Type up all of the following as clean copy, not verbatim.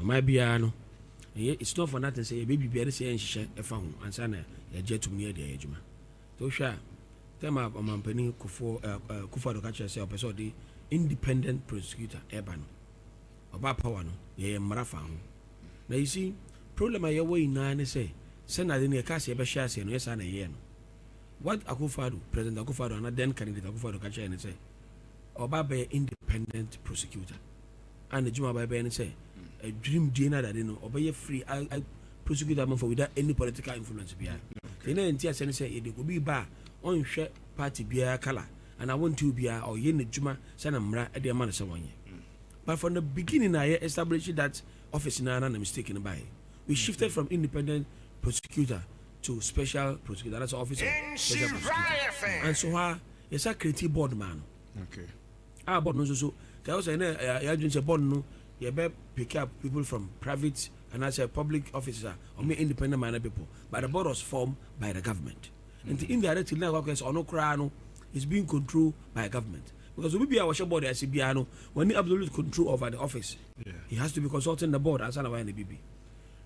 my biano. It's not for nothing. Say baby bear say and she a found and sana a jet to near the edge. To share. Tell my penny Kufa to catch yourself. So the independent prosecutor, Eban. About power, no, ye marafa. Now you see, problem I way in nine say, send I didn't a cash ever share, and yes, and a yen. What Akufado, President Akufado, and then candidate Akufado catch and say, Obaba independent prosecutor. And the Juma by Ben say, a dream dinner that you know, obey free, I prosecute them for without any political influence behind. They know in tears and say, it could be bar on share party beer color, and I want to be or yen the Juma, Sanamra at the man of someone. But from the beginning, I established that office in Anna mistaken by. We shifted from independent prosecutor to special prosecutor. That's officer special prosecutor. And so, it's a creative board man. Okay. Our board knows so. I was saying, I just a board no. You better pick up people from private and as a public officer or me independent minor people. But the board was formed by the government. And the indirectly now, or no crown is being controlled by government. Because we be our board as Biano when the absolute control over the office. Yeah. He has to be consulting the board as an away in the BB.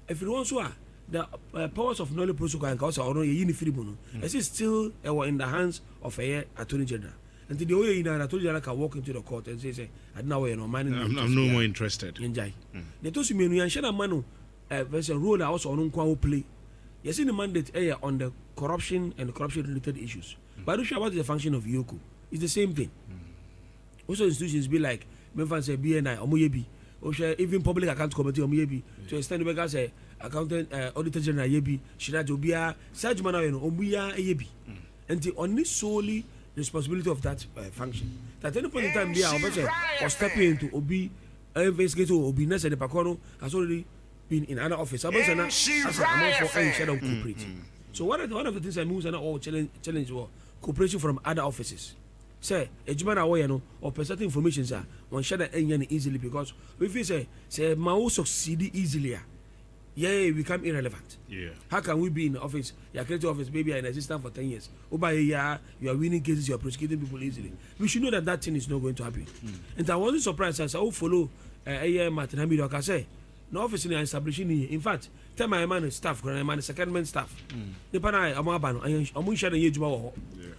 If you want to the powers of knowledge protocol and council or uniform, it is still in the hands of a attorney general. And the way in an attorney general can walk into the court and say, I'm no more interested. Enjoy. The two me and Shana Manu there's a role also on Unqua play. You see the mandate on the corruption and corruption related issues. But what is the function of Yoko? It's the same thing. Also institutions be like Memphis say BNI or Muyebi, or even public account committee or Muyebi, to extend the guys say accountant auditor general Yebi, Shirajo Bia, Sajmana or Muya Yebi. And the only solely responsibility of that function. At any point in time, Bia or stepping into Obi investigator or Obi Nessa de Pacono has already been in another office. I'm among for any shadow cooperating. So one of the things I move and all challenge was cooperation from other offices. Say, a Jumana away or certain information, sir, one share any easily because if you say Mao succeed easily, yeah, we become irrelevant. Yeah. How can we be in the office, your creative office, maybe an assistant for 10 years? Over a year, you are winning cases, you are prosecuting people easily. We should know that that thing is not going to happen. And I wasn't surprised as I will follow a year Martin Hamido, I say, no office in establishing. In fact, tell my man staff, my man secondment staff. The Pana, Amabano, I'm going to share the age of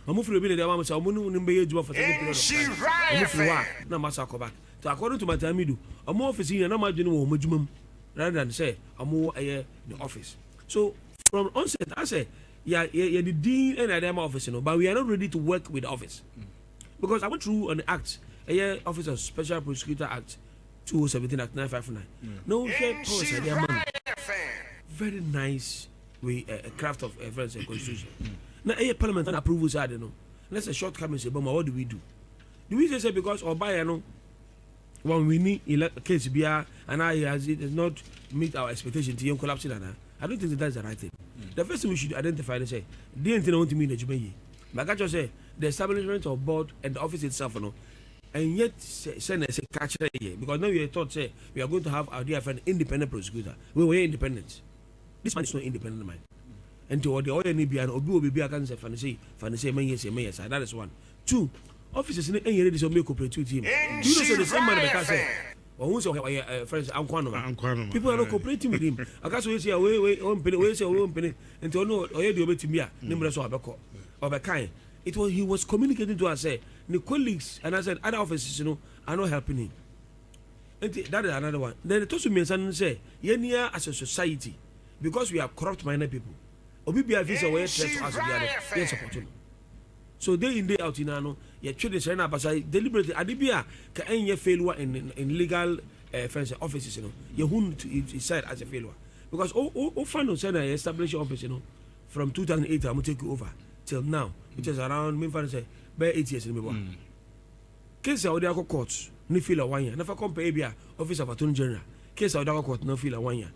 I'm moving to be the Amama, I'm going to be age for 7 period. No, Massa Koba. So, according to my Tamidu, a more office in an Amajum rather than say, I'm more a year in the office. So, from onset, I say, yeah, the dean and the office, but we are not ready to work with the office. Because I went through an act, a year Office of Special Prosecutor Act 2017 Act 959. No share policy, they are money. Very nice way, a craft of a constitution. Now, a parliament approvals, I don't know. Let's a shortcoming say, but what do we do? Do we just say because or buy when we need a case be and it does not meet our expectations, to collapse it? I don't think that's the right thing. The first thing we should identify and say, the thing I want to mean that you may. But I just say the establishment of board and the office itself, and yet send us a catcher because now we thought say we are going to have our dear friend independent prosecutor. We were independent. This man is not independent man. And to the other need be an obi will be a cancer fantasy may yes, that is one. Two, officers in any ready to make cooperative team. Do you know the same man that say or who's friends Anquano? People are not cooperating with him. I can't say we say penny until no or you do to me, numerous of a kind. He was communicating to us say the colleagues and I said other officers are not helping him. And that is another one. Then it also means and say near as a society because we are corrupt minded people. Obi be a visa way to us yes support. So day in day out in ano you treat the na basa deliberately adibia ka enye failure in legal offense offices you who decide as a failure because fan said I establish office from 2008 I'm take you over till now which is around me say by 8 years in me case I would court no failure 1 year never compare bia office of attorney general case I would court no failure 1 year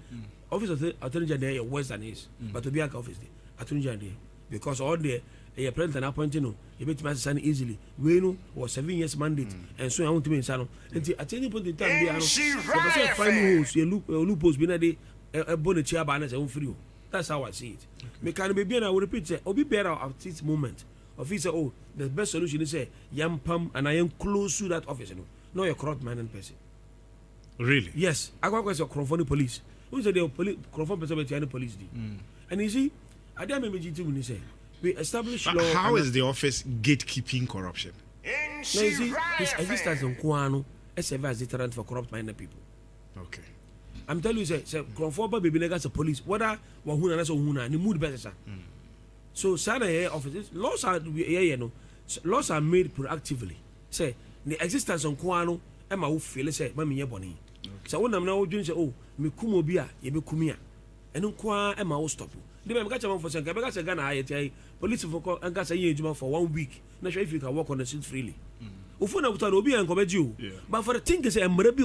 office of attorney general worse than his but to be a office attorney general because all the president appointing you bet my son easily we was 7 years mandate and so I want to be in salon and at any point in time they are find holes you loopholes be na dey bonnet chair banners and free. That's how I see it. Me can be I will repeat say obi better at this moment officer the best solution is say yam pam and I am close to that office no you're corrupt minded person. Really? Yes. I got question from police. Who said the police from the police? And you see, I didn't make it say we establish law. How is the office gatekeeping corruption? Now you see, his existence in Kuano is a deterrent for corrupt minded people. Okay. I'm telling you, say Crawford baby niggas a police, whether Wahuna or Huna, and the mood better. So, Sada offices, laws are laws are made proactively. Say the existence on Kuano, Emma who feel say, Mammy Yaboni. So, when I'm now doing say, oh, me kumobia, ye be kumia, and Unqua Emma will stop. The man got a for some Ghana, I police for and got a year for 1 week. Not sure if you can walk on the street freely. Ufuna Utobi and Comed you, but for the thing is, I'm maybe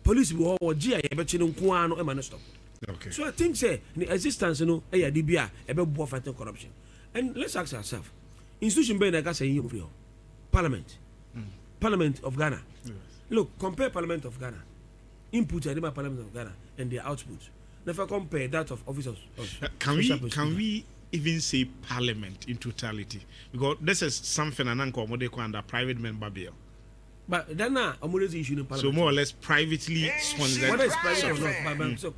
police will or GI, but you don't Kuano and stop. Okay. So I think say the existence, you know, DBA about fighting corruption. And let's ask ourselves, institution being like I say, Parliament, Parliament of Ghana. Yes. Look, compare Parliament of Ghana, input at the Parliament of Ghana and their output. Never compare that of officers. Can we even say Parliament in totality? Because this is something an uncle under private member bill. But then I'm issue in Parliament. So more or less privately sponsored. Whether it's private or not, so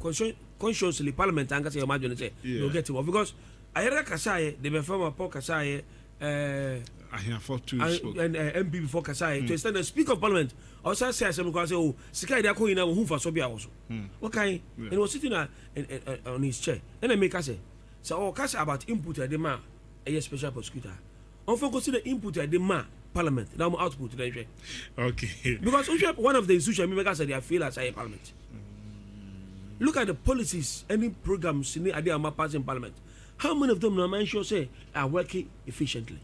consciously Parliament and say imagine say you'll get it because I heard Kasai, the former Paul Kasai, I have for two and MP before Kasai to stand and speak of Parliament. Also say some because oh Sky they are going now who for Sobia also. Okay, and he was sitting on his chair. And I make us say so Kasai about input at the man a special prosecutor. On consider input at the man Parliament. Now output today. Okay. Because one of the institutions members said they feel as a Parliament. Look at the policies, any programs in the passing Parliament. How many of them now man sure say are working efficiently?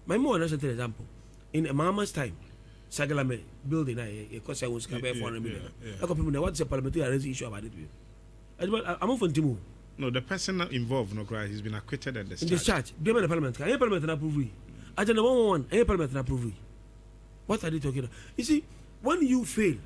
My more recent example, in a mama's time, Sagalame building a cost I was compared 400 million. I got people what's the parliamentary issue about it. I'm often Timu. No, the person involved, no cry, he's been acquitted and in discharge. They made the parliament. Any parliament and approve. I don't know one. Any parliament and approve. What are they talking about? You see, when you fail,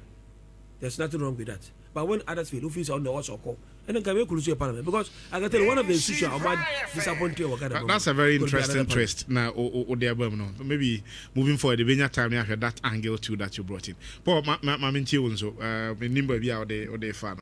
there's nothing wrong with that. But when others fail, who feels on the also call, and then can we close your parliament? Because I can tell you one of the institutions are disappointed. That's a very interesting twist. Now, maybe moving forward, the Benya time that angle too that you brought in. But my so, Nimba be out there or they fan.